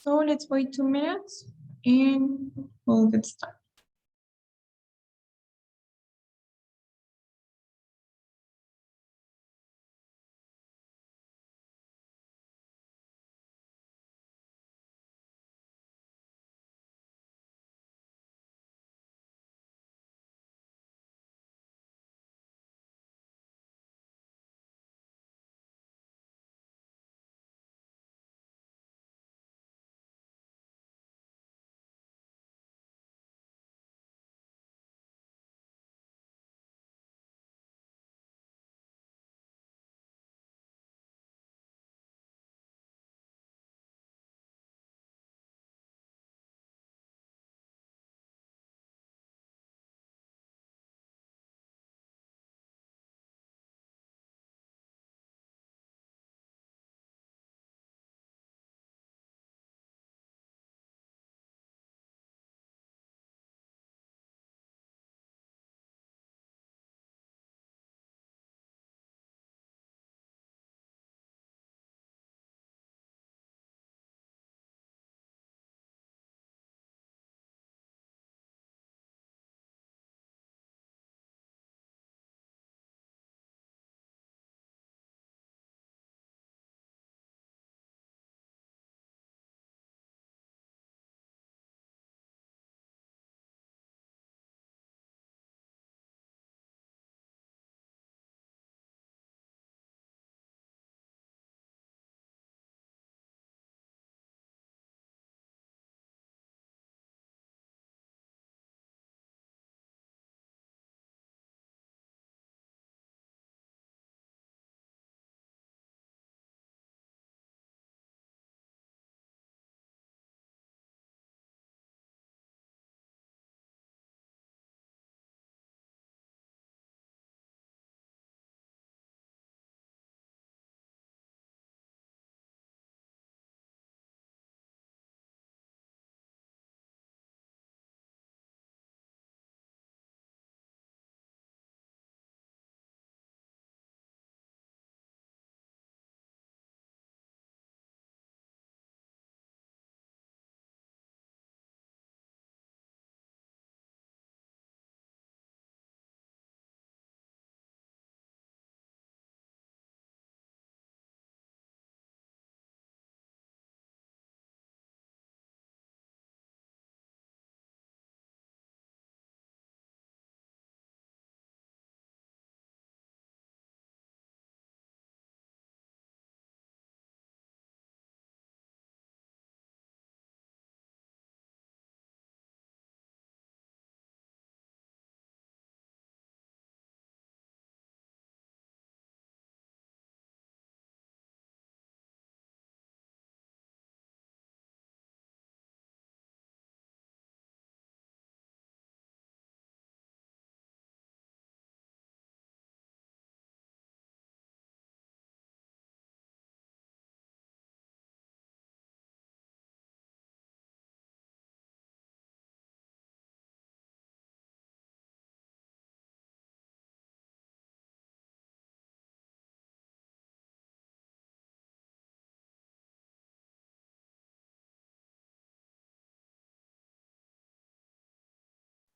So let's wait 2 minutes and we'll get started.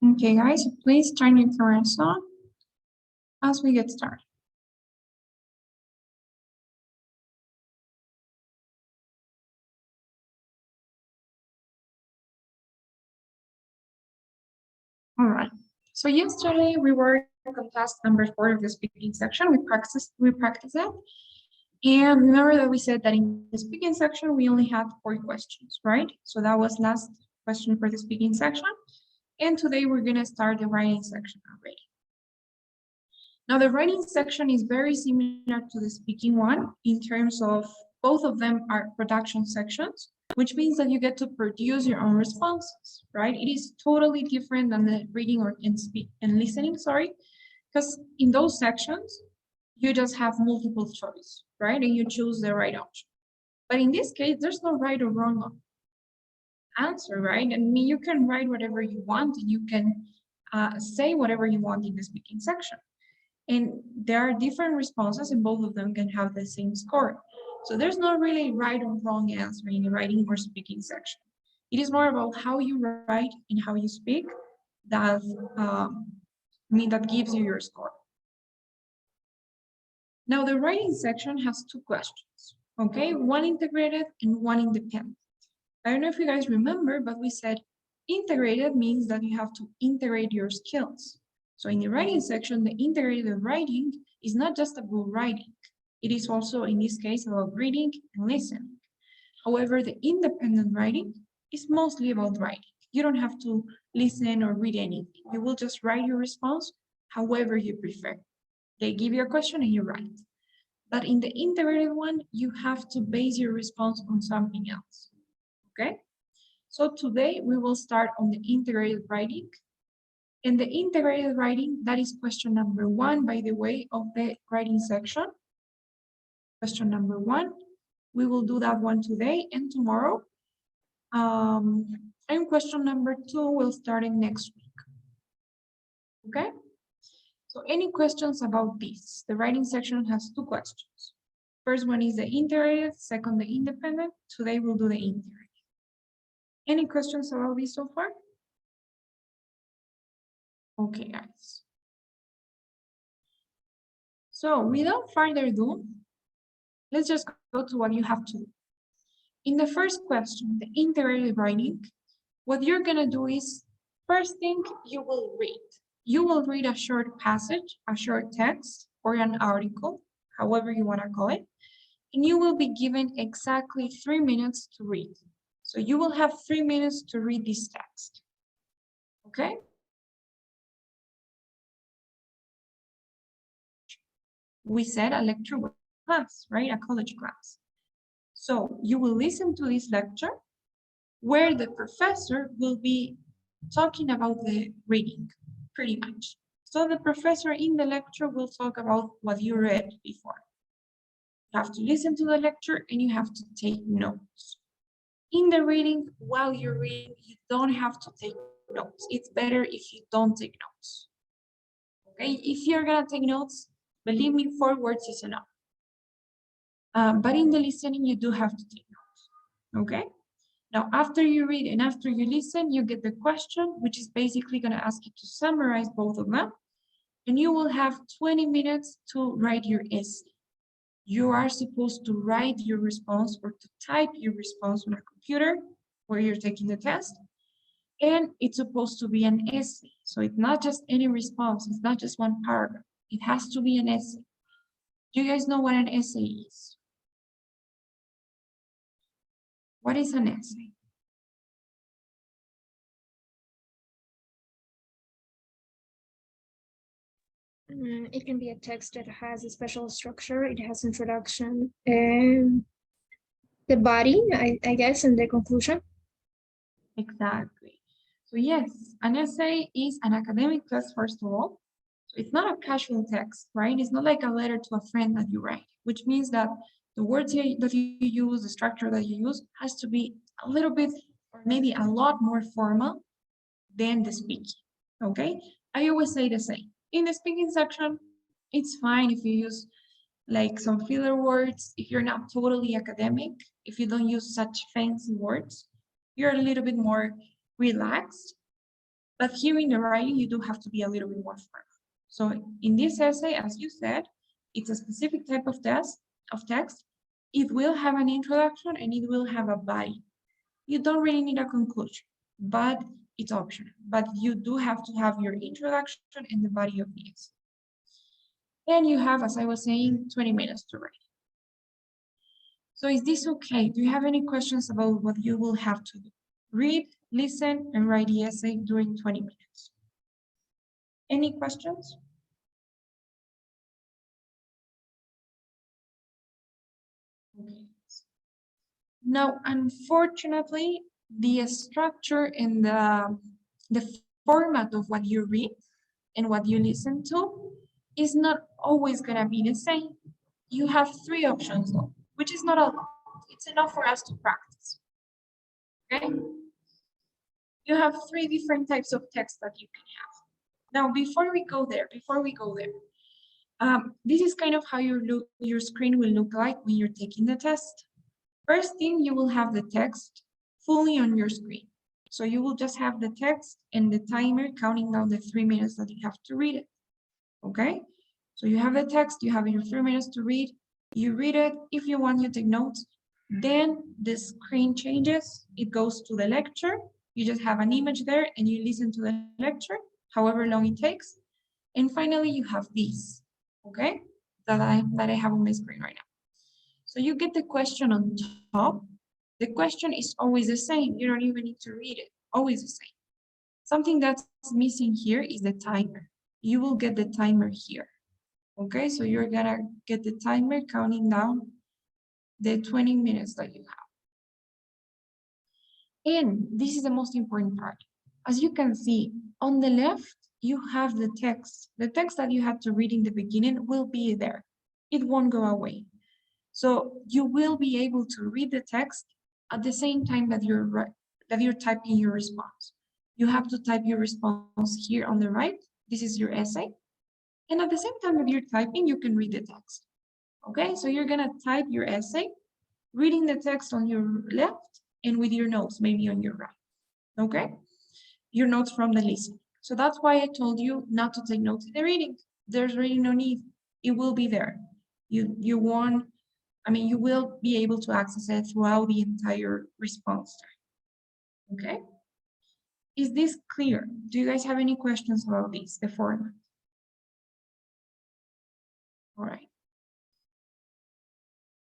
Okay, guys, please turn your cameras on as we get started. All right. So yesterday we worked on task number 4 of the speaking section. We practiced it. And remember that we said that in the speaking section we only had 4 questions, right? So that was last question for the speaking section. And today we're gonna start the writing section already. Now the writing section is very similar to the speaking one in terms of both of them are production sections, which means that you get to produce your own responses, right? It is totally different than the reading or listening, sorry, because in those sections, you just have multiple choice, right? And you choose the right option. But in this case, there's no right or wrong answer, right? I mean, you can write whatever you want, and you can say whatever you want in the speaking section. And there are different responses, and both of them can have the same score. So there's not really right or wrong answer in the writing or speaking section. It is more about how you write and how you speak that that gives you your score. Now the writing section has two questions, okay? One integrated and one independent. I don't know if you guys remember, but we said integrated means that you have to integrate your skills. So in the writing section, the integrated writing is not just about writing. It is also, in this case, about reading and listening. However, the independent writing is mostly about writing. You don't have to listen or read anything. You will just write your response however you prefer. They give you a question and you write. But in the integrated one, you have to base your response on something else. Okay? So today we will start on the integrated writing. And the integrated writing, that is question number 1, by the way, of the writing section. Question number 1. We will do that one today and tomorrow. And question number 2 will start in next week. Okay? So any questions about this? The writing section has 2 questions. First one is the integrated, second the independent. Today we'll do the integrated. Any questions about this so far? Okay, guys. So without further ado, let's just go to what you have to do. In the first question, the integrated writing, what you're gonna do is, first thing you will read. You will read a short passage, a short text, or an article, however you wanna call it, and you will be given exactly 3 minutes to read. So you will have 3 minutes to read this text, okay? We said a lecture class, right? A college class. So you will listen to this lecture where the professor will be talking about the reading, pretty much. So the professor in the lecture will talk about what you read before. You have to listen to the lecture and you have to take notes. In the reading, while you're reading, you don't have to take notes. It's better if you don't take notes. Okay, if you're gonna take notes, believe me, 4 words is enough. But in the listening, you do have to take notes, okay? Now, after you read and after you listen, you get the question, which is basically gonna ask you to summarize both of them, and you will have 20 minutes to write your essay. You are supposed to write your response or to type your response on a computer where you're taking the test, and it's supposed to be an essay. So it's not just any response, it's not just one paragraph. It has to be an essay. Do you guys know what an essay is? What is an essay? It can be a text that has a special structure. It has introduction and the body, I guess, and the conclusion. Exactly. So yes, an essay is an academic text, first of all. So it's not a casual text, right? It's not like a letter to a friend that you write, which means that the words that you use, the structure that you use, has to be a little bit, or maybe a lot more formal than the speaking, okay? I always say the same. In the speaking section, it's fine if you use like some filler words, if you're not totally academic, if you don't use such fancy words, you're a little bit more relaxed. But here in the writing, you do have to be a little bit more firm. So in this essay, as you said, it's a specific type of text. It will have an introduction and it will have a body. You don't really need a conclusion, but it's optional. But you do have to have your introduction and the body of the essay. Then you have, as I was saying, 20 minutes to write. So is this okay? Do you have any questions about what you will have to do? Read, listen, and write the essay during 20 minutes. Any questions? Okay. Now, unfortunately, the structure and the format of what you read and what you listen to is not always gonna be the same. You have 3 options though, which is not a lot. It's enough for us to practice. Okay? You have 3 different types of text that you can have. Now, before we go there, This is kind of how your screen will look like when you're taking the test. First thing, you will have the text fully on your screen. So you will just have the text and the timer counting down the 3 minutes that you have to read it. Okay? So you have the text, you have your 3 minutes to read, you read it. If you want, you take notes. Then the screen changes, it goes to the lecture. You just have an image there and you listen to the lecture, however long it takes. And finally, you have these, okay, that I have on my screen right now. So you get the question on top. The question is always the same. You don't even need to read it, always the same. Something that's missing here is the timer. You will get the timer here. Okay, so you're gonna get the timer counting down the 20 minutes that you have. And this is the most important part. As you can see, on the left, you have the text. The text that you had to read in the beginning will be there. It won't go away. So you will be able to read the text at the same time that you're typing your response. You have to type your response here on the right. This is your essay. And at the same time that you're typing, you can read the text. Okay, so you're gonna type your essay, reading the text on your left and with your notes, maybe on your right. Okay, your notes from the listening. So that's why I told you not to take notes in the reading. There's really no need. It will be there. You won't, I mean, you will be able to access it throughout the entire response time. Okay? Is this clear? Do you guys have any questions about this, the format? All right.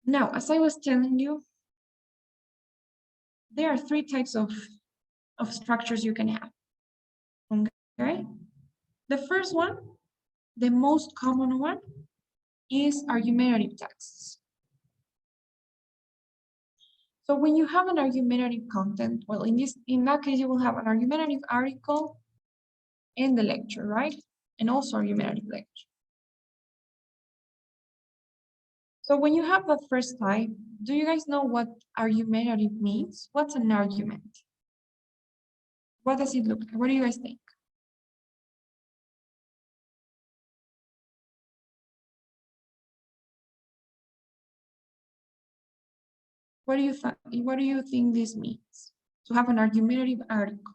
Now, as I was telling you, there are 3 types of structures you can have. Okay? The first one, the most common one, is argumentative texts. So when you have an argumentative content, well, in that case, you will have an argumentative article and the lecture, right? And also argumentative lecture. So when you have that first type, do you guys know what argumentative means? What's an argument? What does it look like? What do you guys think? What do you think this means? To have an argumentative article.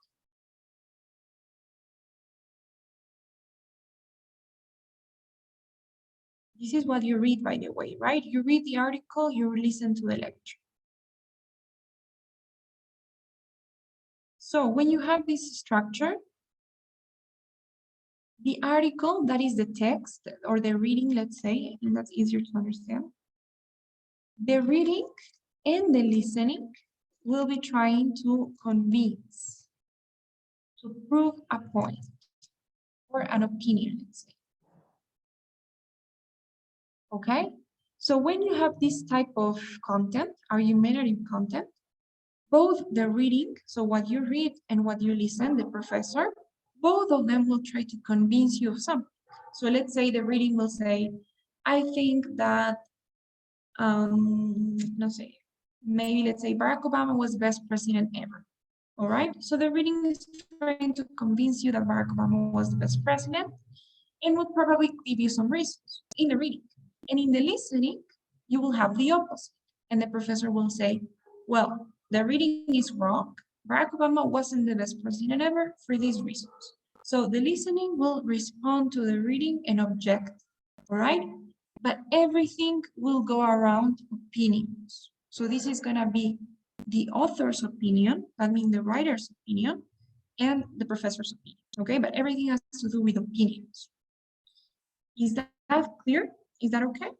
This is what you read, by the way, right? You read the article, you listen to the lecture. So when you have this structure, the article, that is the text or the reading, let's say, and that's easier to understand. The reading and the listening will be trying to convince, to prove a point or an opinion, let's say. Okay? So when you have this type of content, argumentative content, both the reading, so what you read and what you listen, the professor, both of them will try to convince you of something. So let's say the reading will say, I think that, no say, maybe let's say Barack Obama was the best president ever. All right, so the reading is trying to convince you that Barack Obama was the best president and would probably give you some reasons in the reading. And in the listening, you will have the opposite. And the professor will say, well, the reading is wrong. Barack Obama wasn't the best president ever for these reasons. So the listening will respond to the reading and object, all right? But everything will go around opinions. So this is gonna be the author's opinion, that means the writer's opinion, and the professor's opinion, okay? But everything has to do with opinions. Is that clear? Is that okay?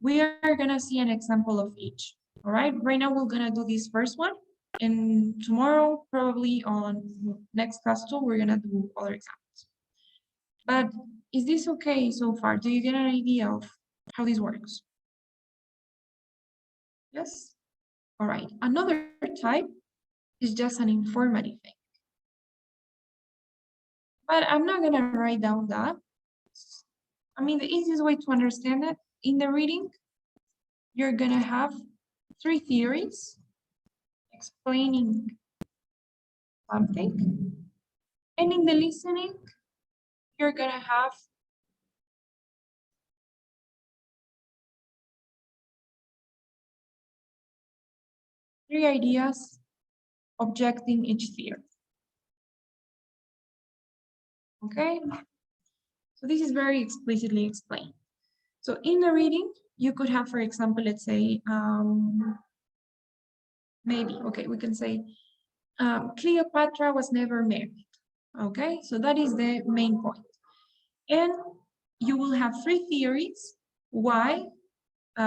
We are gonna see an example of each, all right? Right now, we're gonna do this first one, and tomorrow, probably on next class too, we're gonna do other examples. But is this okay so far? Do you get an idea of how this works? Yes? All right, another type is just an informative thing. But I'm not gonna write down that. I mean, the easiest way to understand it, in the reading, you're gonna have 3 theories explaining something. And in the listening, you're gonna have 3 ideas objecting each theory. Okay, so this is very explicitly explained. So in the reading, you could have, for example, let's say, maybe, okay, we can say, Cleopatra was never married. Okay, so that is the main point. And you will have 3 theories why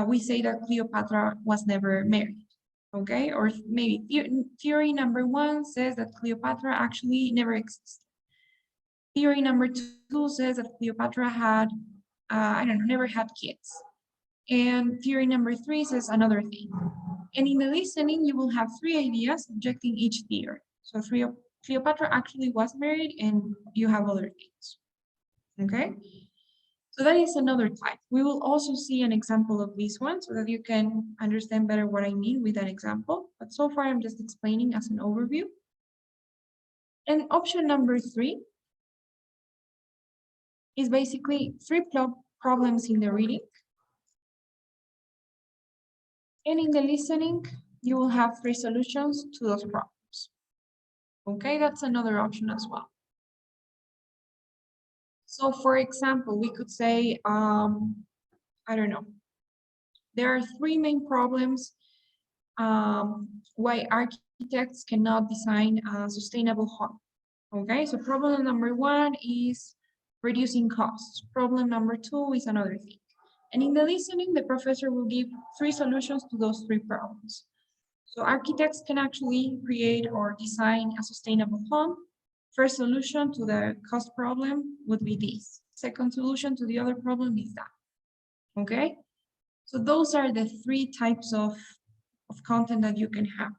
we say that Cleopatra was never married. Okay, or maybe theory number 1 says that Cleopatra actually never existed. Theory number 2 says that Cleopatra had, I don't know, never had kids. And theory number 3 says another thing. And in the listening, you will have 3 ideas objecting each theory. So Cleopatra actually was married, and you have other things. Okay? So that is another type. We will also see an example of this one so that you can understand better what I mean with that example. But so far, I'm just explaining as an overview. And option number 3 is basically 3 problems in the reading. And in the listening, you will have 3 solutions to those problems. Okay, that's another option as well. So for example, we could say, I don't know, there are 3 main problems why architects cannot design a sustainable home. Okay, so problem number 1 is reducing costs. Problem number 2 is another thing. And in the listening, the professor will give 3 solutions to those 3 problems. So architects can actually create or design a sustainable home. First solution to the cost problem would be this. Second solution to the other problem is that. Okay? So those are the 3 types of content that you can have.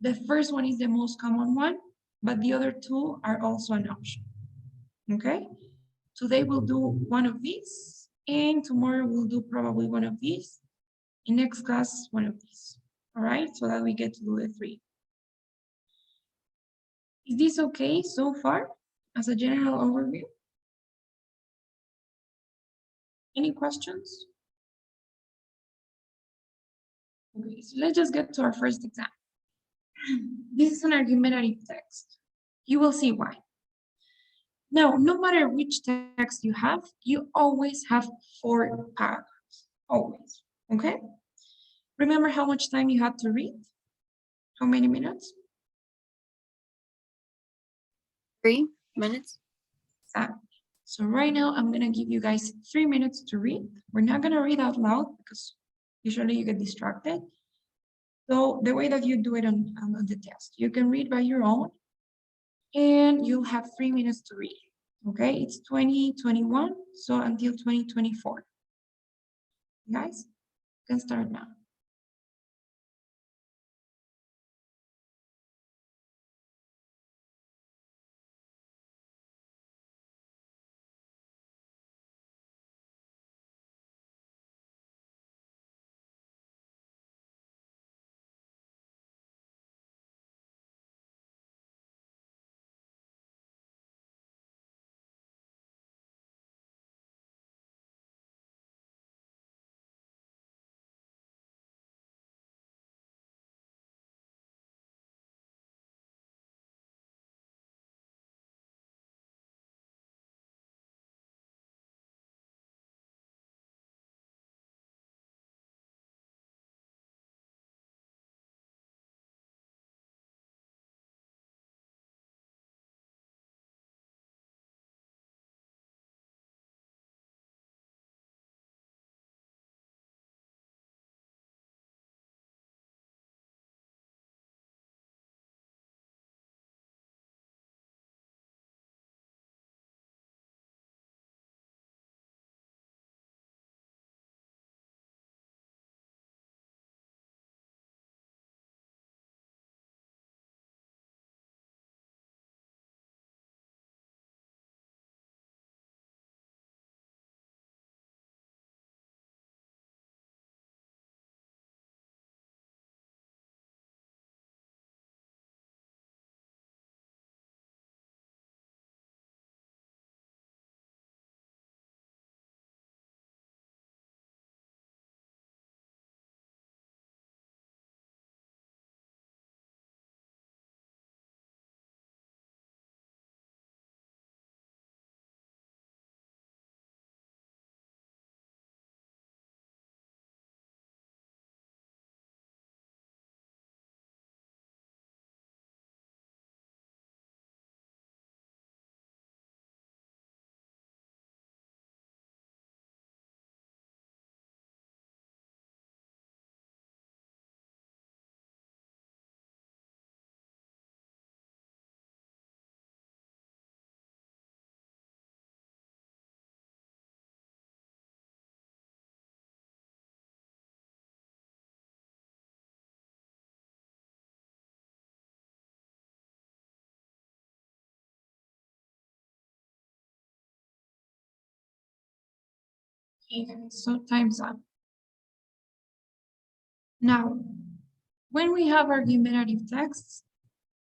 The first one is the most common one, but the other 2 are also an option. Okay? Today we'll do one of these, and tomorrow we'll do probably one of these. In next class, one of these. All right, so that we get to do the 3. Is this okay so far as a general overview? Any questions? Okay, so let's just get to our first example. This is an argumentative text. You will see why. Now, no matter which text you have, you always have 4 paragraphs, always, okay? Remember how much time you had to read? How many minutes? 3 minutes. So right now, I'm gonna give you guys 3 minutes to read. We're not gonna read out loud because usually you get distracted. So the way that you do it on the test, you can read by your own, and you'll have 3 minutes to read. Okay, it's 2021, so until 2024. Guys, you can start now. Okay, so time's up. Now, when we have argumentative texts,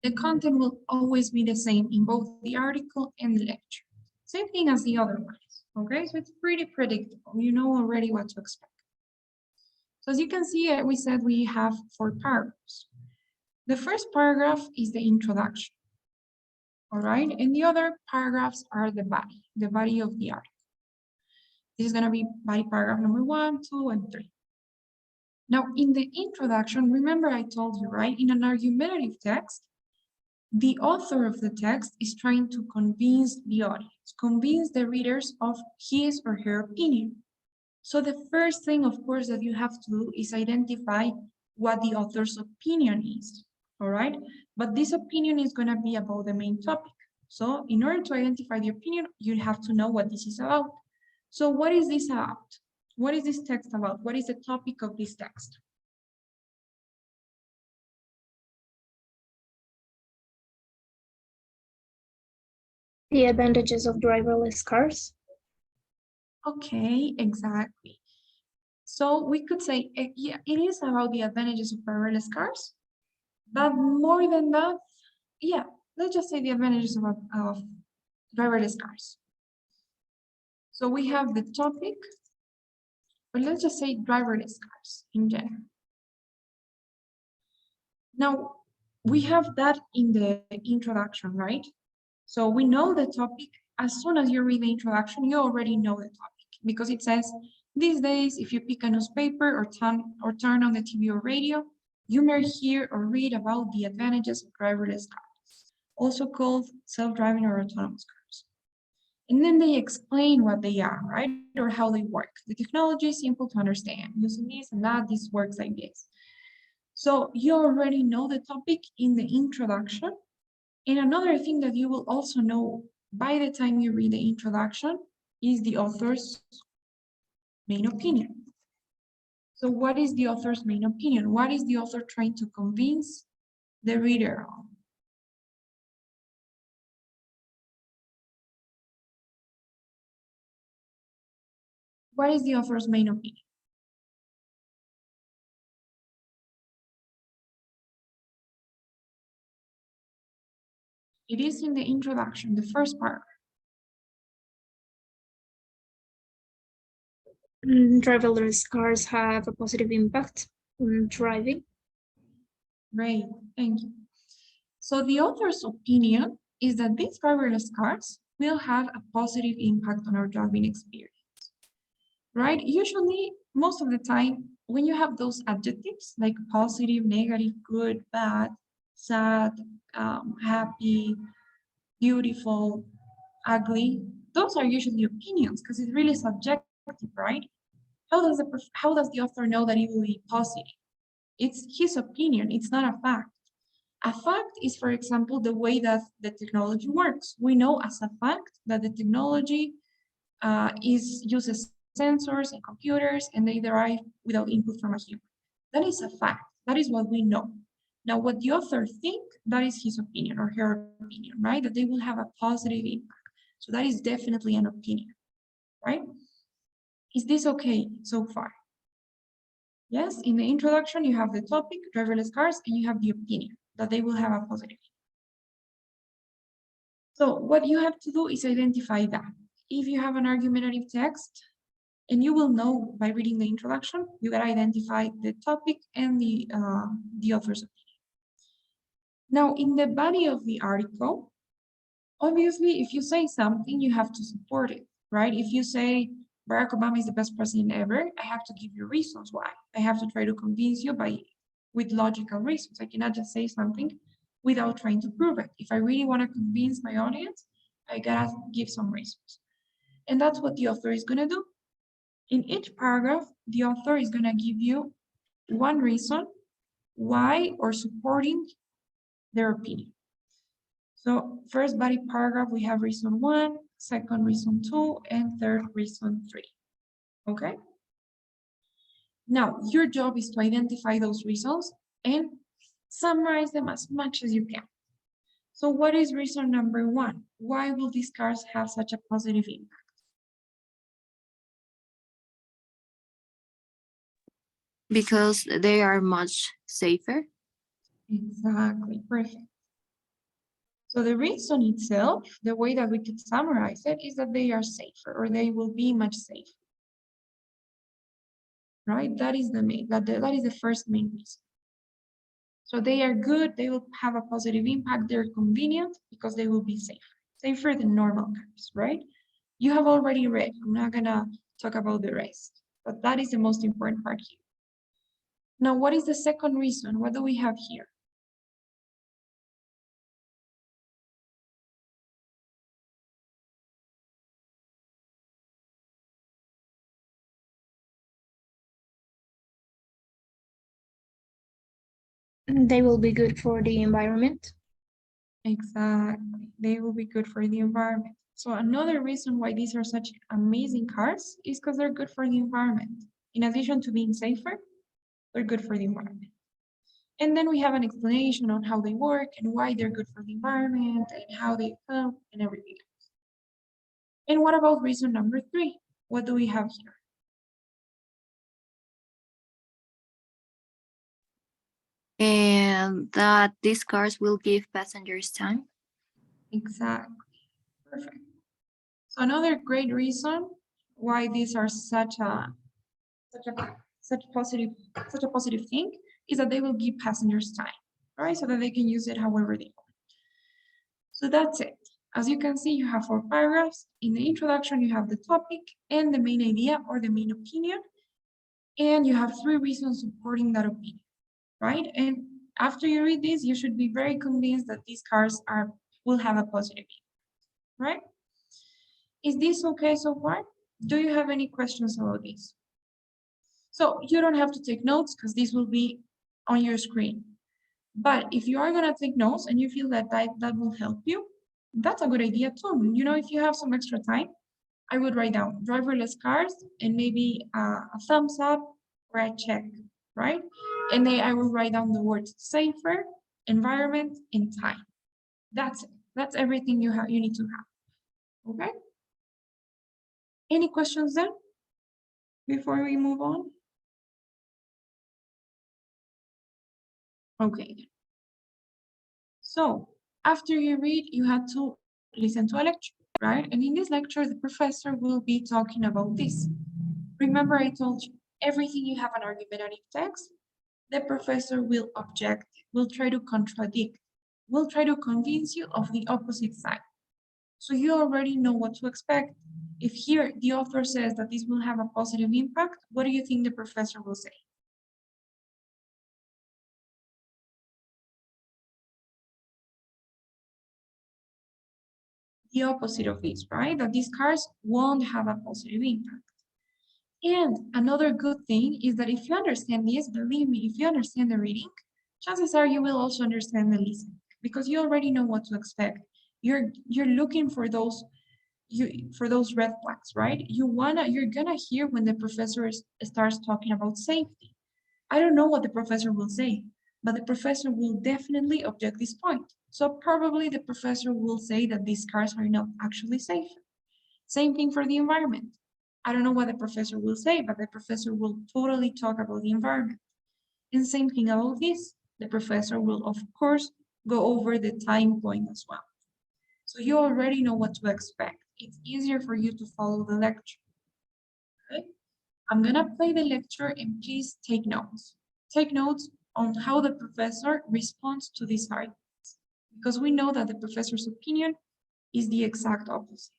the content will always be the same in both the article and the lecture. Same thing as the other ones, okay? So it's pretty predictable. You know already what to expect. So as you can see, we said we have 4 paragraphs. The first paragraph is the introduction, all right? And the other paragraphs are the body of the article. This is gonna be body paragraph number 1, 2, and 3. Now, in the introduction, remember I told you, right? In an argumentative text, the author of the text is trying to convince the audience, convince the readers of his or her opinion. So the first thing, of course, that you have to do is identify what the author's opinion is, all right? But this opinion is going to be about the main topic. So in order to identify the opinion, you have to know what this is about. So what is this about? What is this text about? What is the topic of this text? The advantages of driverless cars. Okay, exactly. So we could say, yeah, it is about the advantages of driverless cars, but more than that, yeah, let's just say the advantages of driverless cars. So we have the topic, but let's just say driverless cars in general. Now, we have that in the introduction, right? So we know the topic. As soon as you read the introduction, you already know the topic because it says, these days, if you pick a newspaper or turn on the TV or radio, you may hear or read about the advantages of driverless cars, also called self-driving or autonomous cars. And then they explain what they are, right? Or how they work. The technology is simple to understand. Using this and that, this works like this. So you already know the topic in the introduction. And another thing that you will also know by the time you read the introduction is the author's main opinion. So what is the author's main opinion? What is the author trying to convince the reader of? What is the author's main opinion? It is in the introduction, the first part. Driverless cars have a positive impact on driving. Great, thank you. So the author's opinion is that these driverless cars will have a positive impact on our driving experience, right? Usually, most of the time, when you have those adjectives like positive, negative, good, bad, sad, happy, beautiful, ugly, those are usually opinions because it's really subjective, right? How does the author know that it will be positive? It's his opinion, it's not a fact. A fact is, for example, the way that the technology works. We know as a fact that the technology uses sensors and computers and they derive without input from a human. That is a fact. That is what we know. Now, what the author thinks, that is his opinion or her opinion, right? That they will have a positive impact. So that is definitely an opinion, right? Is this okay so far? Yes, in the introduction, you have the topic, driverless cars, and you have the opinion that they will have a positive. So what you have to do is identify that. If you have an argumentative text, and you will know by reading the introduction, you gotta identify the topic and the author's opinion. Now, in the body of the article, obviously, if you say something, you have to support it, right? If you say Barack Obama is the best president ever, I have to give you reasons why. I have to try to convince you with logical reasons. I cannot just say something without trying to prove it. If I really want to convince my audience, I gotta give some reasons. And that's what the author is gonna do. In each paragraph, the author is gonna give you one reason why or supporting their opinion. So first body paragraph, we have reason 1, second reason 2, and third reason 3, okay? Now, your job is to identify those reasons and summarize them as much as you can. So what is reason number 1? Why will these cars have such a positive impact? Because they are much safer. Exactly, perfect. So the reason itself, the way that we could summarize it, is that they are safer or they will be much safer. Right? That is that is the first main reason. So they are good, they will have a positive impact, they're convenient because they will be safer than normal cars, right? You have already read, I'm not gonna talk about the rest, but that is the most important part here. Now, what is the second reason? What do we have here? They will be good for the environment. Exactly, they will be good for the environment. So another reason why these are such amazing cars is because they're good for the environment. In addition to being safer, they're good for the environment. And then we have an explanation on how they work and why they're good for the environment and how they help and everything else. And what about reason number 3? What do we have here? And that these cars will give passengers time. Exactly, perfect. So another great reason why these are such a positive thing is that they will give passengers time, right? So that they can use it however they want. So that's it. As you can see, you have 4 paragraphs. In the introduction, you have the topic and the main idea or the main opinion. And you have 3 reasons supporting that opinion, right? And after you read this, you should be very convinced that these cars will have a positive impact, right? Is this okay so far? Do you have any questions about this? So you don't have to take notes because this will be on your screen. But if you are gonna take notes and you feel that will help you, that's a good idea too. You know, if you have some extra time, I would write down driverless cars and maybe a thumbs up or a check, right? And then I will write down the words safer, environment, and time. That's it. That's everything you need to have. Okay? Any questions then before we move on? Okay. So after you read, you had to listen to a lecture, right? And in this lecture, the professor will be talking about this. Remember, I told you everything you have an argumentative text, the professor will object, will try to contradict, will try to convince you of the opposite side. So you already know what to expect. If here the author says that this will have a positive impact, what do you think the professor will say? The opposite of this, right? That these cars won't have a positive impact. And another good thing is that if you understand this, believe me, if you understand the reading, chances are you will also understand the listening because you already know what to expect. You're looking for those red flags, right? You're gonna hear when the professor starts talking about safety. I don't know what the professor will say, but the professor will definitely object this point. So probably the professor will say that these cars are not actually safe. Same thing for the environment. I don't know what the professor will say, but the professor will totally talk about the environment. And same thing about this. The professor will, of course, go over the time point as well. So you already know what to expect. It's easier for you to follow the lecture. Okay? I'm gonna play the lecture and please take notes. Take notes on how the professor responds to these arguments, because we know that the professor's opinion is the exact opposite.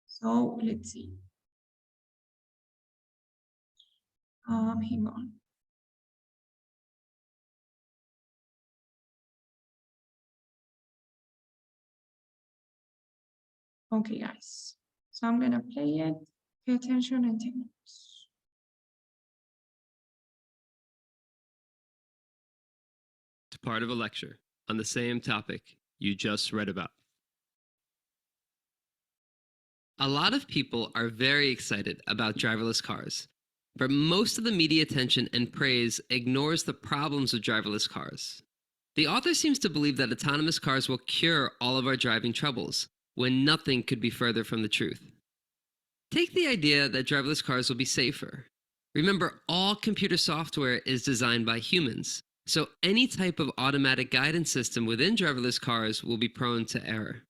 So let's see. Hang on. Okay, guys. So I'm gonna play it. Pay attention and take notes. Part of a lecture on the same topic you just read about. A lot of people are very excited about driverless cars, but most of the media attention and praise ignores the problems of driverless cars. The author seems to believe that autonomous cars will cure all of our driving troubles, when nothing could be further from the truth. Take the idea that driverless cars will be safer. Remember, all computer software is designed by humans, so any type of automatic guidance system within driverless cars will be prone to error.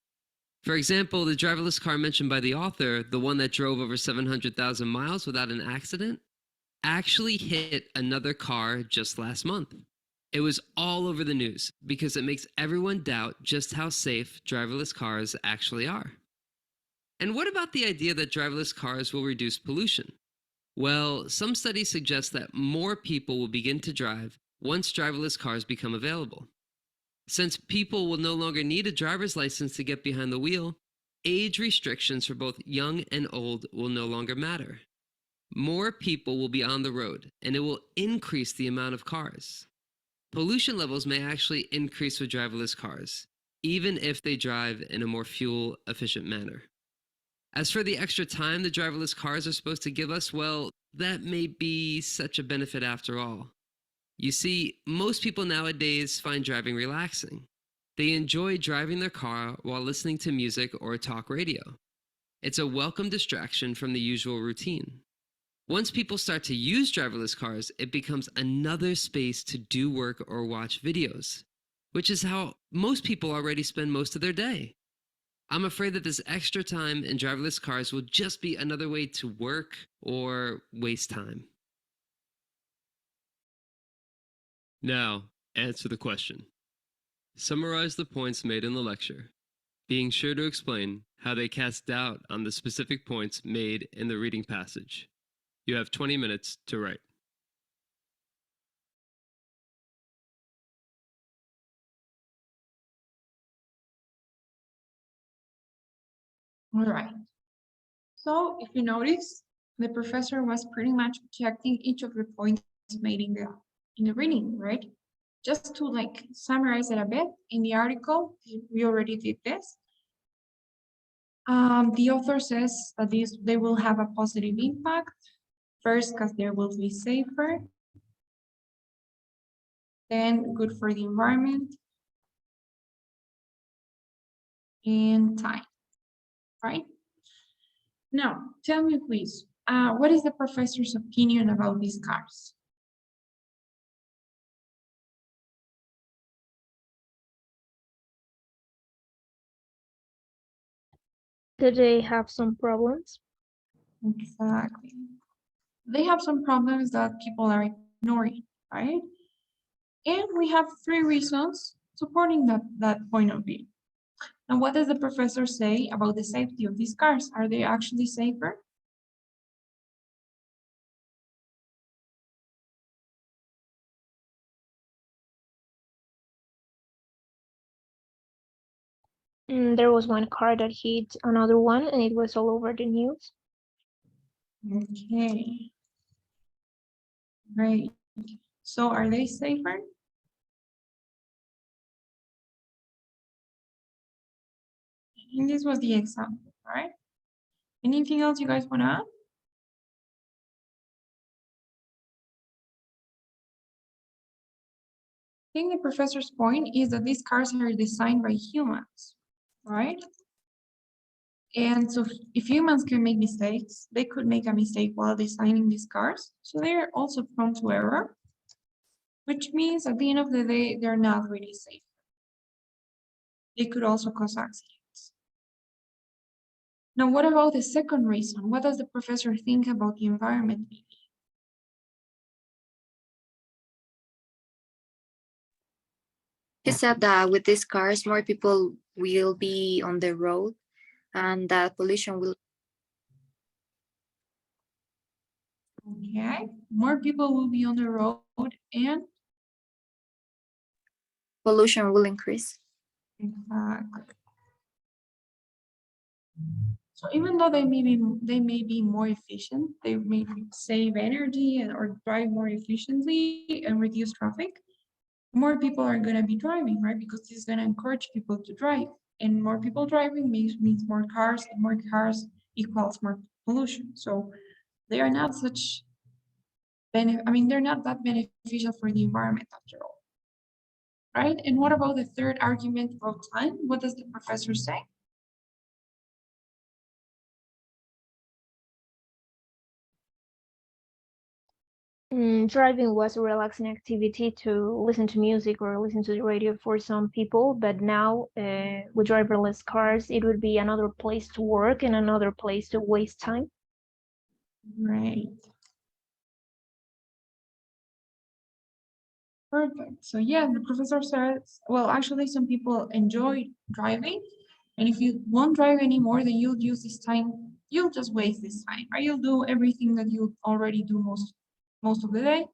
For example, the driverless car mentioned by the author, the one that drove over 700,000 miles without an accident, actually hit another car just last month. It was all over the news because it makes everyone doubt just how safe driverless cars actually are. And what about the idea that driverless cars will reduce pollution? Well, some studies suggest that more people will begin to drive once driverless cars become available. Since people will no longer need a driver's license to get behind the wheel, age restrictions for both young and old will no longer matter. More people will be on the road, and it will increase the amount of cars. Pollution levels may actually increase with driverless cars, even if they drive in a more fuel-efficient manner. As for the extra time the driverless cars are supposed to give us, well, that may be such a benefit after all. You see, most people nowadays find driving relaxing. They enjoy driving their car while listening to music or talk radio. It's a welcome distraction from the usual routine. Once people start to use driverless cars, it becomes another space to do work or watch videos, which is how most people already spend most of their day. I'm afraid that this extra time in driverless cars will just be another way to work or waste time. Now, answer the question. Summarize the points made in the lecture, being sure to explain how they cast doubt on the specific points made in the reading passage. You have 20 minutes to write. All right. So if you notice, the professor was pretty much checking each of the points made in the reading, right? Just to like summarize it a bit, in the article, we already did this. The author says that they will have a positive impact. First, because they will be safer. Then good for the environment. And time, right? Now, tell me please, what is the professor's opinion about these cars? Do they have some problems? Exactly. They have some problems that people are ignoring, right? And we have 3 reasons supporting that point of view. And what does the professor say about the safety of these cars? Are they actually safer? There was one car that hit another one, and it was all over the news. Okay. Great. So are they safer? And this was the example, right? Anything else you guys want to add? I think the professor's point is that these cars are designed by humans, right? And so if humans can make mistakes, they could make a mistake while designing these cars. So they're also prone to error, which means at the end of the day, they're not really safe. They could also cause accidents. Now, what about the second reason? What does the professor think about the environment? He said that with these cars, more people will be on the road and that pollution will Okay, more people will be on the road and increase. exactly. So even though they may be more efficient, they may save energy or drive more efficiently and reduce traffic, more people are going to be driving, right? Because this is going to encourage people to drive. And more people driving means more cars, and more cars equals more pollution. So they are not such they're not that beneficial for the environment after all. Right? And what about the third argument about time? What does the professor say? Driving was a relaxing activity to listen to music or listen to the radio for some people, but now with driverless cars, it would be another place to work and another place to waste time. Right. Perfect. So yeah, the professor says, well, actually some people enjoy driving. And if you won't drive anymore, then you'll use this time, you'll just waste this time, right? You'll do everything that you already do most of the day.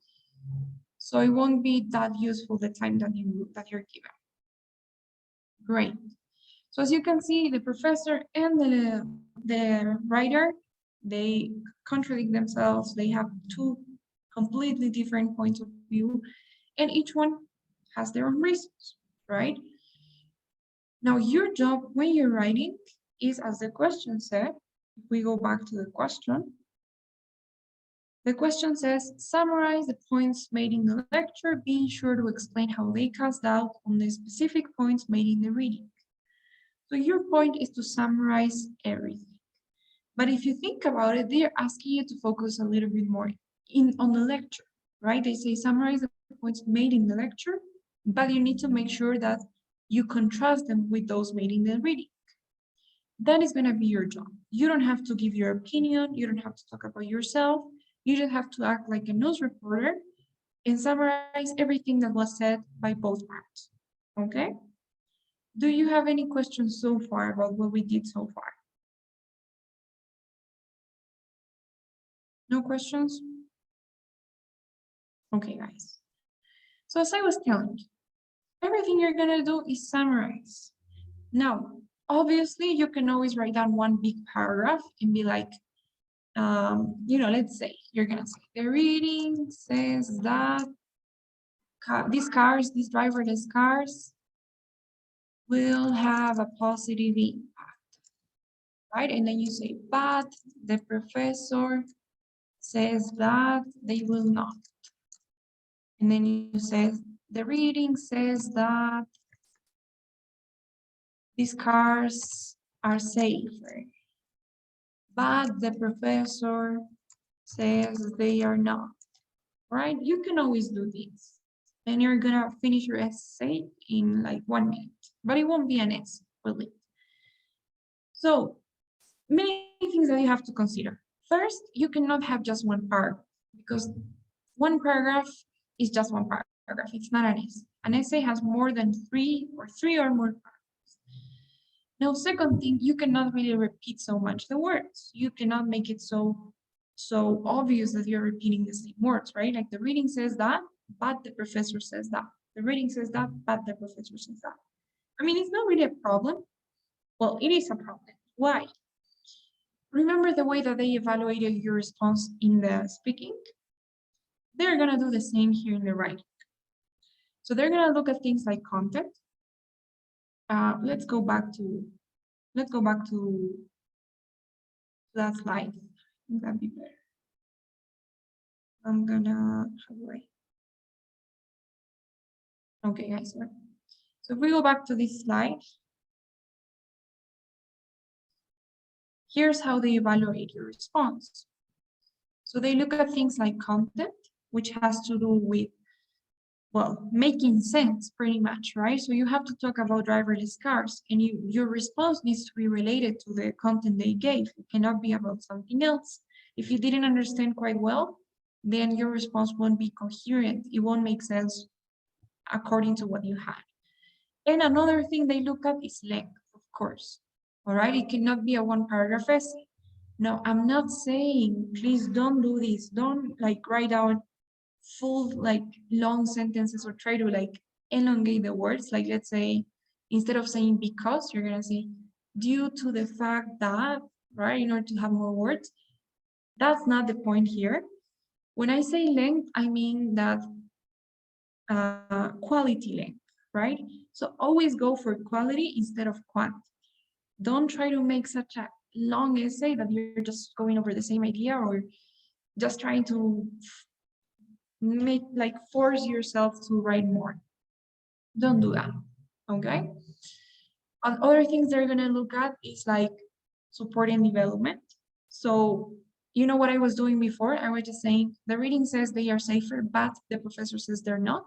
So it won't be that useful the time that you're given. Great. So as you can see, the professor and the writer, they contradict themselves. They have two completely different points of view, and each one has their own reasons, right? Now, your job when you're writing is, as the question said, if we go back to the question says, summarize the points made in the lecture, being sure to explain how they cast doubt on the specific points made in the reading. So your point is to summarize everything. But if you think about it, they're asking you to focus a little bit more on the lecture, right? They say summarize the points made in the lecture, but you need to make sure that you contrast them with those made in the reading. That is going to be your job. You don't have to give your opinion. You don't have to talk about yourself. You just have to act like a news reporter and summarize everything that was said by both parts. Okay? Do you have any questions so far about what we did so far? No questions? Okay, guys. So as I was telling you, everything you're gonna do is summarize. Now, obviously, you can always write down one big paragraph and be like, let's say you're gonna say the reading says that these driverless cars will have a positive impact, right? And then you say, but the professor says that they will not. And then you say, the reading says that these cars are safer, but the professor says they are not, right? You can always do this. And you're gonna finish your essay in like 1 minute, but it won't be an essay, really. So many things that you have to consider. First, you cannot have just one paragraph because one paragraph is just one paragraph. It's not an essay. An essay has more than three or more paragraphs. Now, second thing, you cannot really repeat so much the words. You cannot make it so obvious that you're repeating the same words, right? Like the reading says that, but the professor says that. The reading says that, but the professor says that. I mean, it's not really a problem. Well, it is a problem. Why? Remember the way that they evaluated your response in the speaking? They're gonna do the same here in the writing. So they're gonna look at things like content. Let's go back to that slide. I think that'd be better. I'm gonna, how do I? Okay, guys. So if we go back to this slide, here's how they evaluate your response. So they look at things like content, which has to do with, well, making sense pretty much, right? So you have to talk about driverless cars and your response needs to be related to the content they gave. It cannot be about something else. If you didn't understand quite well, then your response won't be coherent. It won't make sense according to what you had. And another thing they look at is length, of course. All right, it cannot be a one paragraph essay. No, I'm not saying, please don't do this. Don't like write down full like long sentences or try to like elongate the words. Like let's say, instead of saying because, you're gonna say due to the fact that, right, in order to have more words. That's not the point here. When I say length, I mean that quality length, right? So always go for quality instead of quantity. Don't try to make such a long essay that you're just going over the same idea or just trying to make like force yourself to write more. Don't do that, okay? Other things they're gonna look at is like support and development. So You know what I was doing before? I was just saying the reading says they are safer, but the professor says they're not.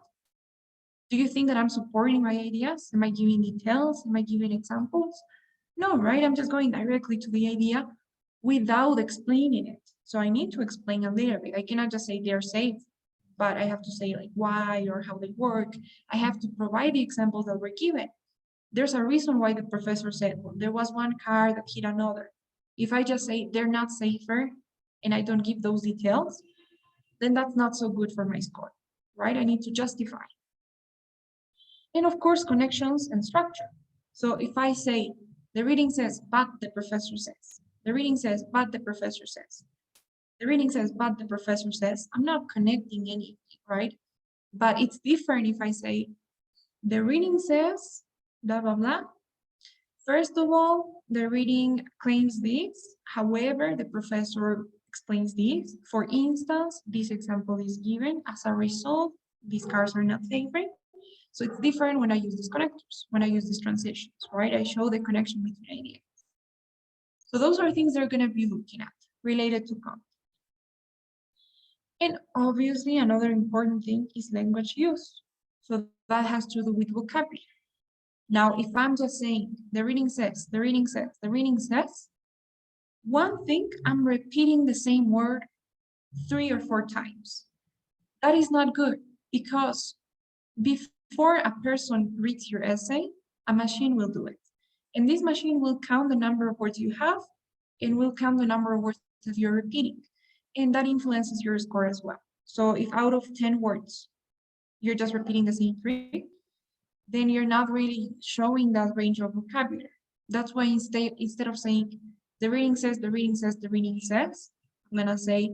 Do you think that I'm supporting my ideas? Am I giving details? Am I giving examples? No, right? I'm just going directly to the idea without explaining it. So I need to explain a little bit. I cannot just say they're safe, but I have to say like why or how they work. I have to provide the examples that were given. There's a reason why the professor said, well, there was one car that hit another. If I just say they're not safer and I don't give those details, then that's not so good for my score, right? I need to justify. And of course, connections and structure. So if I say the reading says, but the professor says, the reading says, but the professor says, the reading says, but the professor says, I'm not connecting anything, right? But it's different if I say, the reading says, blah, blah, blah. First of all, the reading claims this. However, the professor explains this. For instance, this example is given. As a result, these cars are not safer. So it's different when I use these connectors, when I use these transitions, right? I show the connection between ideas. So those are things they're going to be looking at related to content. And obviously, another important thing is language use. So that has to do with vocabulary. Now, if I'm just saying the reading says, the reading says, the reading says, one thing, I'm repeating the same word 3 or 4 times. That is not good because before a person reads your essay, a machine will do it. And this machine will count the number of words you have and will count the number of words that you're repeating. And that influences your score as well. So if out of 10 words, you're just repeating the same 3, then you're not really showing that range of vocabulary. That's why instead of saying the reading says, the reading says, the reading says, I'm gonna say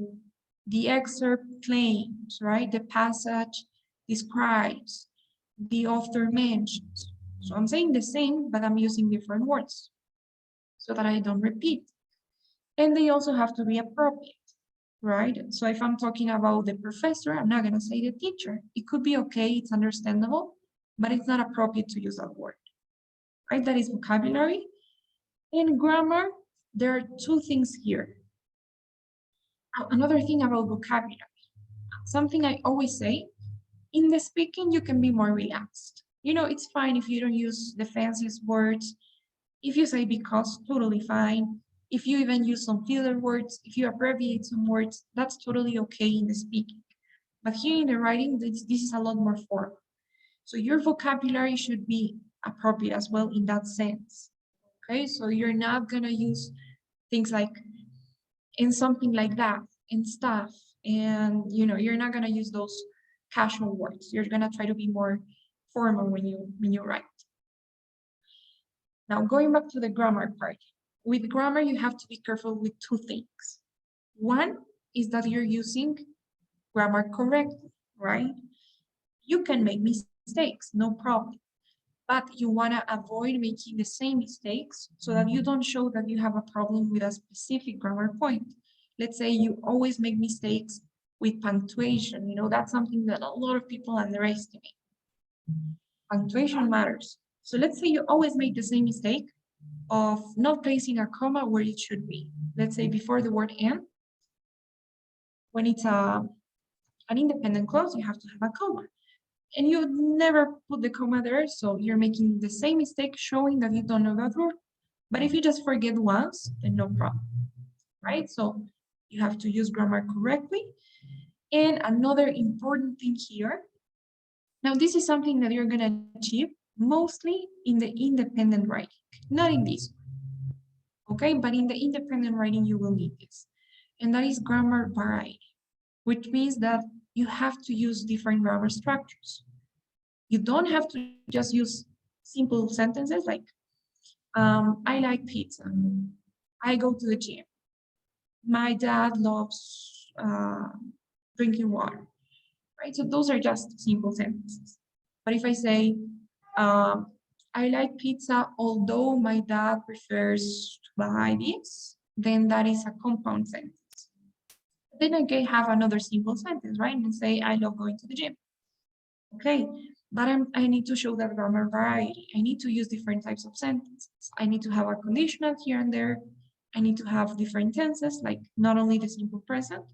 the excerpt claims, right? The passage describes, the author mentions. So I'm saying the same, but I'm using different words so that I don't repeat. And they also have to be appropriate, right? So if I'm talking about the professor, I'm not gonna say the teacher. It could be okay, it's understandable, but it's not appropriate to use that word, right? That is vocabulary. In grammar, there are 2 things here. Another thing about vocabulary, something I always say, in the speaking, you can be more relaxed. You know, it's fine if you don't use the fanciest words. If you say because, totally fine. If you even use some filler words, if you abbreviate some words, that's totally okay in the speaking. But here in the writing, this is a lot more formal. So your vocabulary should be appropriate as well in that sense. Okay, so you're not gonna use things like and something like that and stuff. And you're not gonna use those casual words. You're gonna try to be more formal when you write. Now going back to the grammar part. With grammar, you have to be careful with 2 things. One is that you're using grammar correctly, right? You can make mistakes, no problem. But you want to avoid making the same mistakes so that you don't show that you have a problem with a specific grammar point. Let's say you always make mistakes with punctuation. That's something that a lot of people underestimate. Punctuation matters. So let's say you always make the same mistake of not placing a comma where it should be. Let's say before the word and, when it's an independent clause, you have to have a comma. And you never put the comma there, so you're making the same mistake, showing that you don't know that rule. But if you just forget once, then no problem, right? So you have to use grammar correctly. And another important thing here, now this is something that you're gonna achieve mostly in the independent writing, not in this one, okay? But in the independent writing, you will need this. And that is grammar variety, which means that you have to use different grammar structures. You don't have to just use simple sentences like, I like pizza, I go to the gym, my dad loves drinking water, right? So those are just simple sentences. But if I say, I like pizza, although my dad prefers to buy this, then that is a compound sentence. Then I can have another simple sentence, right? And say, I love going to the gym. Okay, but I need to show that grammar variety. I need to use different types of sentences. I need to have a conditional here and there. I need to have different tenses, like not only the simple present,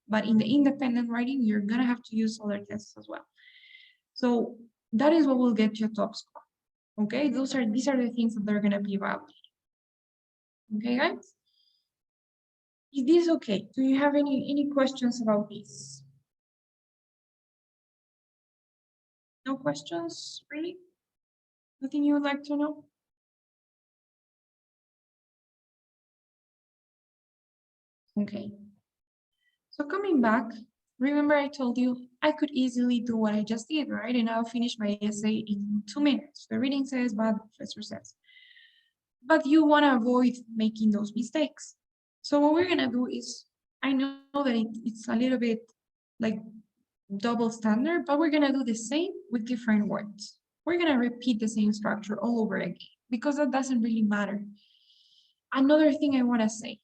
but in the independent writing, you're gonna have to use other tenses as well. So that is what will get you a top score. Okay, these are the things that they're gonna be evaluated. Okay, guys? Is this okay? Do you have any questions about this? No questions, really? Nothing you would like to know? Okay. So coming back, remember I told you I could easily do what I just did, right? And I'll finish my essay in 2 minutes. The reading says, but the professor says. But you want to avoid making those mistakes. So what we're gonna do is, I know that it's a little bit like double standard, but we're gonna do the same with different words. We're gonna repeat the same structure all over again because that doesn't really matter. Another thing I wanna say,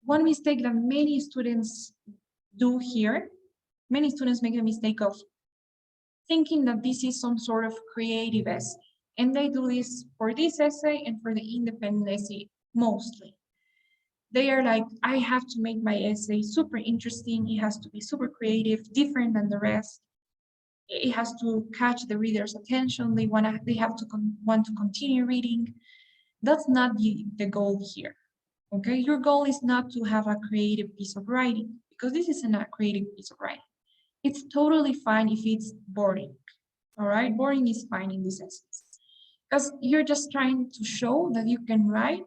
one mistake that many students do here, many students make the mistake of thinking that this is some sort of creative essay. And they do this for this essay and for the independent essay mostly. They are like, I have to make my essay super interesting. It has to be super creative, different than the rest. It has to catch the reader's attention. They have to want to continue reading. That's not the goal here. Okay, your goal is not to have a creative piece of writing because this isn't a creative piece of writing. It's totally fine if it's boring. All right, boring is fine in this essence because you're just trying to show that you can write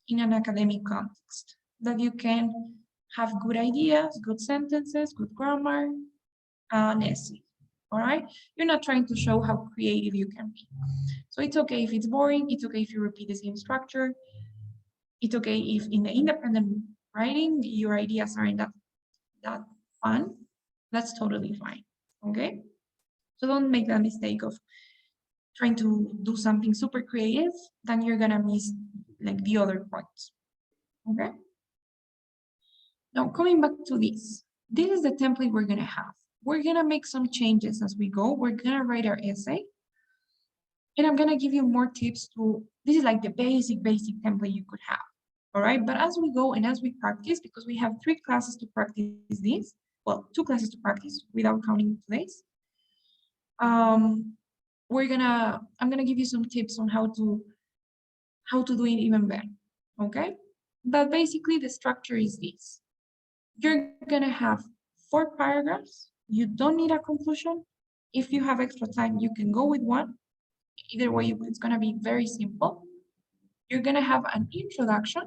in an academic context, that you can have good ideas, good sentences, good grammar, an essay. All right, you're not trying to show how creative you can be. So it's okay if it's boring. It's okay if you repeat the same structure. It's okay if in the independent writing your ideas aren't that fun. That's totally fine. Okay, so don't make that mistake of trying to do something super creative, then you're gonna miss like the other points. Okay. Now coming back to this is the template we're gonna have. We're gonna make some changes as we go. We're gonna write our essay. And I'm gonna give you more tips this is like the basic template you could have. All right, but as we go and as we practice, because we have 3 classes to practice this, well, 2 classes to practice without counting today's. I'm gonna give you some tips on how to do it even better. Okay, but basically the structure is this. You're gonna have 4 paragraphs. You don't need a conclusion. If you have extra time, you can go with one. Either way, it's gonna be very simple. You're gonna have an introduction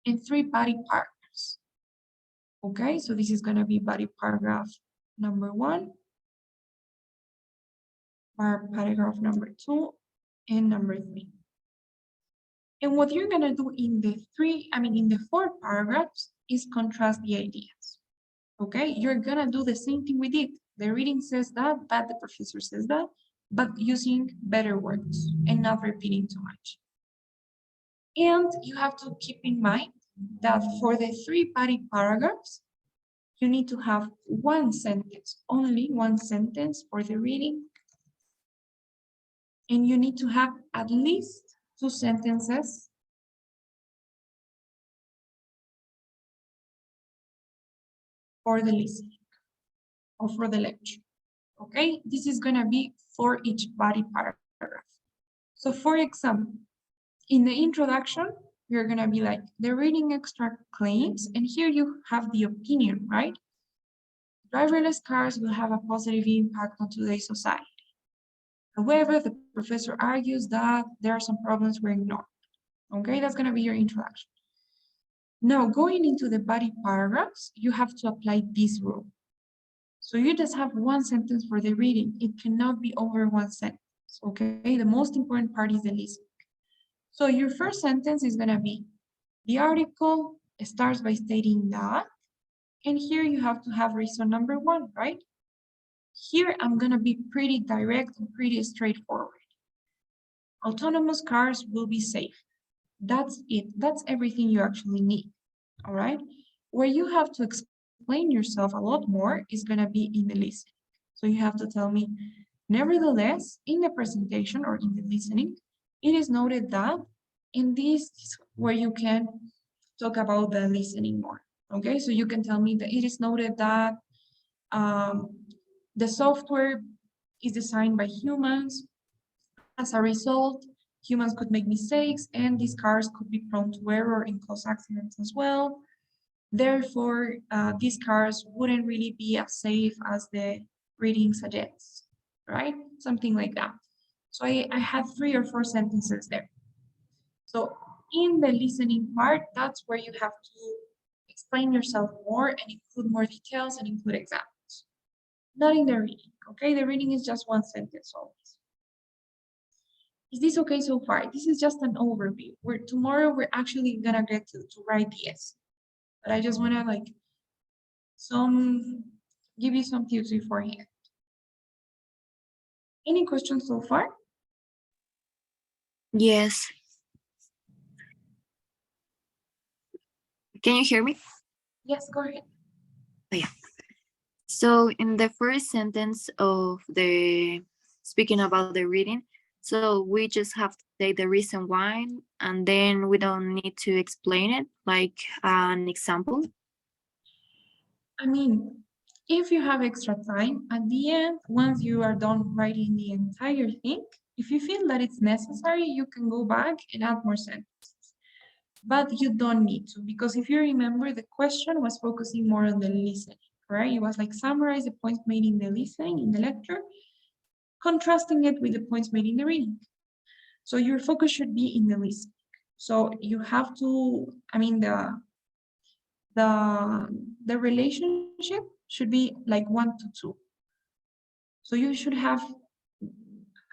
and 3 body paragraphs. Okay, so this is gonna be body paragraph number 1, paragraph number 2, and number 3. And what you're gonna do in the 4 paragraphs is contrast the ideas. Okay, you're gonna do the same thing we did. The reading says that, but the professor says that, but using better words and not repeating too much. And you have to keep in mind that for the 3 body paragraphs, you need to have 1 sentence, only 1 sentence for the reading. And you need to have at least 2 sentences for the listening or for the lecture. Okay, this is gonna be for each body paragraph. So for example, in the introduction, you're gonna be like, the reading extract claims, and here you have the opinion, right? Driverless cars will have a positive impact on today's society. However, the professor argues that there are some problems we're ignoring. Okay, that's gonna be your introduction. Now, going into the body paragraphs, you have to apply this rule. So you just have 1 sentence for the reading. It cannot be over 1 sentence, okay? The most important part is the listening. So your first sentence is gonna be, the article starts by stating that, and here you have to have reason number 1, right? Here I'm gonna be pretty direct and pretty straightforward. Autonomous cars will be safe. That's it. That's everything you actually need, all right? Where you have to explain yourself a lot more is gonna be in the listening. So you have to tell me, nevertheless, in the presentation or in the listening, it is noted that And this is where you can talk about the listening more. Okay, so you can tell me that it is noted that the software is designed by humans. As a result, humans could make mistakes, and these cars could be prone to error and cause accidents as well. Therefore, these cars wouldn't really be as safe as the reading suggests, right? Something like that. So I had 3 or 4 sentences there. So in the listening part, that's where you have to explain yourself more and include more details and include examples. Not in the reading, okay? The reading is just 1 sentence always. Is this okay so far? This is just an overview. Tomorrow we're actually gonna get to write the essay. But I just wanna give you some tips beforehand. Any questions so far? Yes. Can you hear me? Yes, go ahead. Oh, yeah. So in the first sentence of the speaking about the reading, so we just have to say the reason why, and then we don't need to explain it, like an example. I mean, if you have extra time, at the end, once you are done writing the entire thing, if you feel that it's necessary, you can go back and add more sentences. But you don't need to, because if you remember, the question was focusing more on the listening, right? It was like summarize the points made in the listening, in the lecture, contrasting it with the points made in the reading. So your focus should be in the listening. So you have to, I mean, the relationship should be like 1 to 2. So you should have,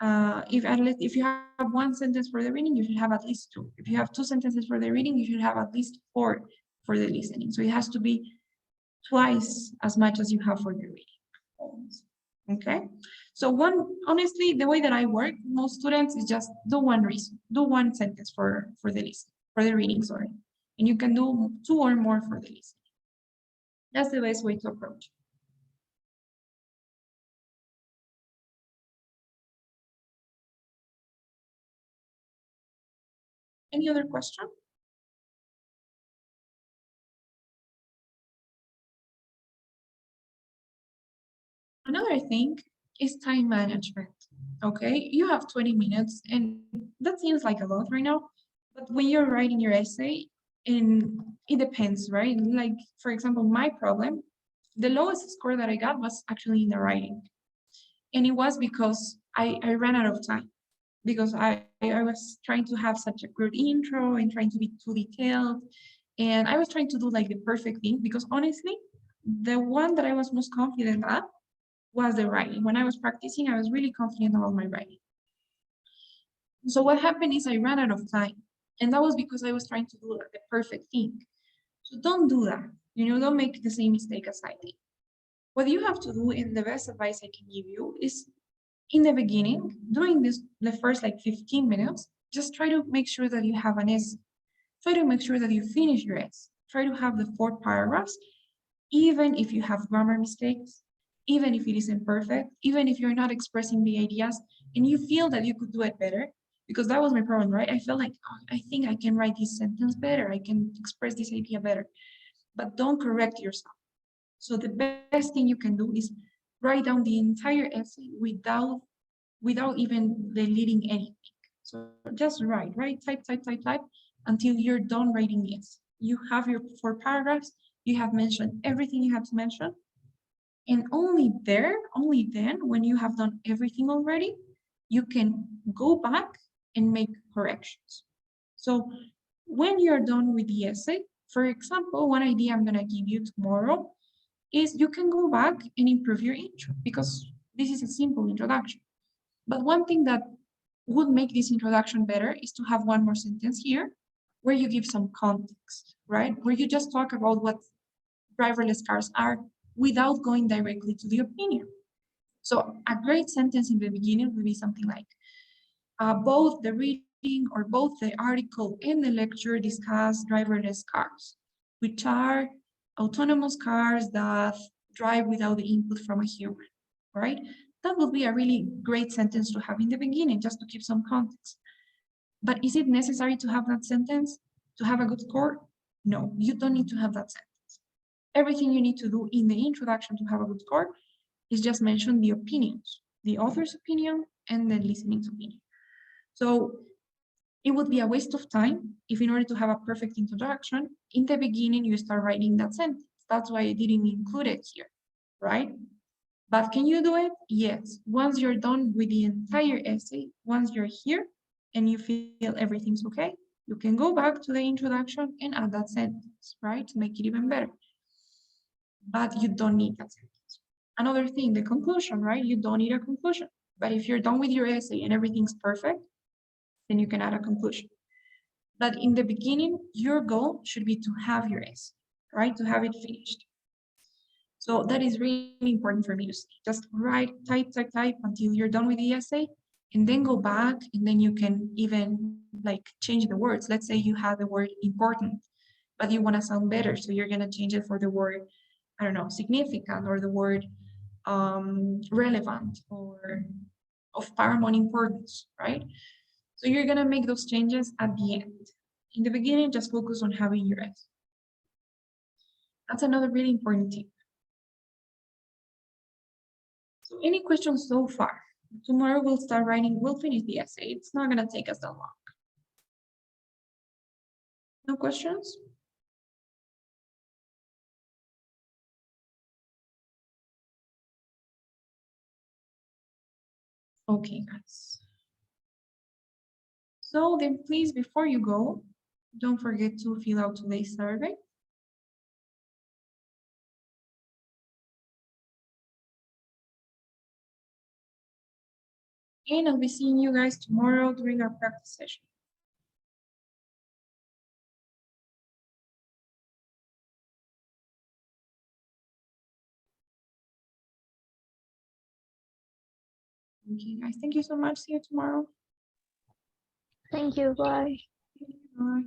if you have 1 sentence for the reading, you should have at least 2. If you have 2 sentences for the reading, you should have at least 4 for the listening. So it has to be twice as much as you have for the reading. Okay. So honestly, the way that I work, most students is just do 1 sentence for the list, for the reading, sorry. And you can do 2 or more for the listening. That's the best way to approach. Any other question? Another thing is time management. Okay, you have 20 minutes, and that seems like a lot right now. But when you're writing your essay, and it depends, right? Like, for example, my problem, the lowest score that I got was actually in the writing. And it was because I ran out of time, because I was trying to have such a good intro and trying to be too detailed. And I was trying to do like the perfect thing, because honestly, the one that I was most confident at was the writing. When I was practicing, I was really confident about my writing. So what happened is I ran out of time. And that was because I was trying to do the perfect thing. So don't do that. Don't make the same mistake as I did. What you have to do, and the best advice I can give you, is in the beginning, during the first like 15 minutes, just try to make sure that you have an essay. Try to make sure that you finish your essay. Try to have the 4 paragraphs, even if you have grammar mistakes, even if it isn't perfect, even if you're not expressing the ideas and you feel that you could do it better, because that was my problem, right? I felt like, oh, I think I can write this sentence better. I can express this idea better, but don't correct yourself. So the best thing you can do is write down the entire essay without even deleting anything. So just write, type until you're done writing the essay. You have your 4 paragraphs, you have mentioned everything you have to mention, and only then, when you have done everything already, you can go back and make corrections. So when you're done with the essay, for example, one idea I'm gonna give you tomorrow is you can go back and improve your intro, because this is a simple introduction. But one thing that would make this introduction better is to have 1 more sentence here where you give some context, right? Where you just talk about what driverless cars are without going directly to the opinion. So a great sentence in the beginning would be something like, both the reading or both the article and the lecture discuss driverless cars, which are autonomous cars that drive without the input from a human, right? That would be a really great sentence to have in the beginning, just to give some context. But is it necessary to have that sentence to have a good score? No, you don't need to have that sentence. Everything you need to do in the introduction to have a good score is just mention the opinions, the author's opinion and the listening's opinion. So it would be a waste of time if in order to have a perfect introduction, in the beginning you start writing that sentence. That's why I didn't include it here, right? But can you do it? Yes. Once you're done with the entire essay, once you're here and you feel everything's okay, you can go back to the introduction and add that sentence, right? To make it even better. But you don't need that sentence. Another thing, the conclusion, right? You don't need a conclusion. But if you're done with your essay and everything's perfect, then you can add a conclusion. But in the beginning, your goal should be to have your essay, right? To have it finished. So that is really important for me to see. Just write, type until you're done with the essay, and then go back, and then you can even like change the words. Let's say you have the word important, but you want to sound better, so you're gonna change it for the word, I don't know, significant, or the word relevant, or of paramount importance, right? So you're gonna make those changes at the end. In the beginning, just focus on having your essay. That's another really important tip. So any questions so far? Tomorrow we'll start writing, we'll finish the essay. It's not gonna take us that long. No questions? Okay, guys. So then please, before you go, don't forget to fill out today's survey. And I'll be seeing you guys tomorrow during our practice session. Okay, guys, thank you so much. See you tomorrow. Thank you. Bye. Bye.